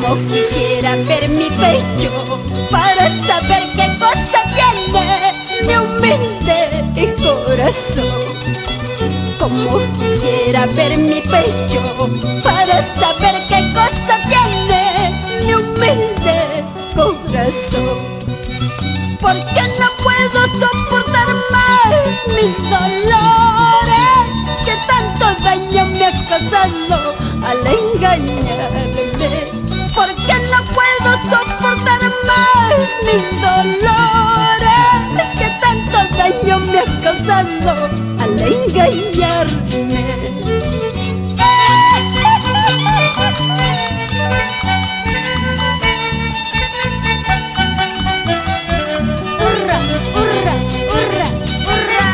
Como quisiera ver mi pecho para saber qué cosa tiene mi humilde corazón. Como quisiera ver mi pecho para saber qué cosa tiene mi humilde corazón. Porque no puedo soportar más mis dolores, que tanto daño me ha causado al engañarme. Porque no puedo soportar más mis dolores, que tanto daño me ha causado al engañarme. ¡Hurra, hurra, hurra, hurra!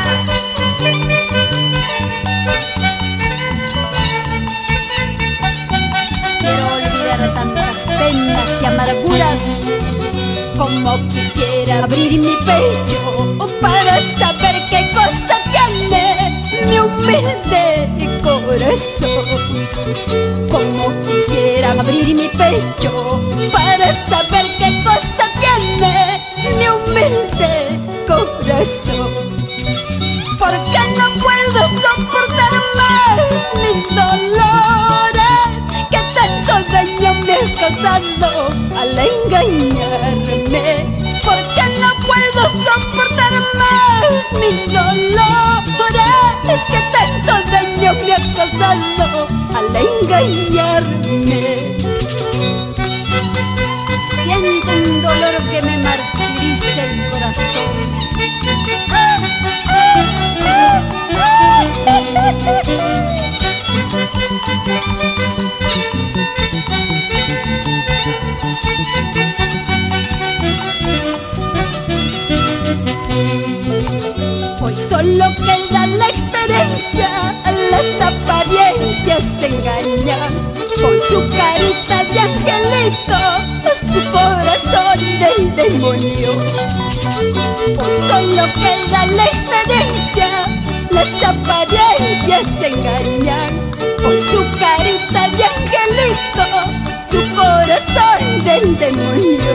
Quiero olvidar tantas penas y amarguras. Como quisiera abrir mi pecho para saber qué cosa tiene mi humilde corazón. Como quisiera abrir mi pecho para saber qué cosa tiene mi humilde corazón. Porque no puedo soportar más mis dolores, que tanto daño me ha causado al engañarme. Porque no puedo soportar más mis dolores, que tanto daño me ha causado al engañarme. Siento un dolor que me martiriza el corazón. Hoy solo queda la experiencia, las apariencias engañan. Con su carita de angelito, su corazón del demonio. Hoy solo queda la experiencia, las apariencias engañan. Con su carita de angelito, su corazón del demonio.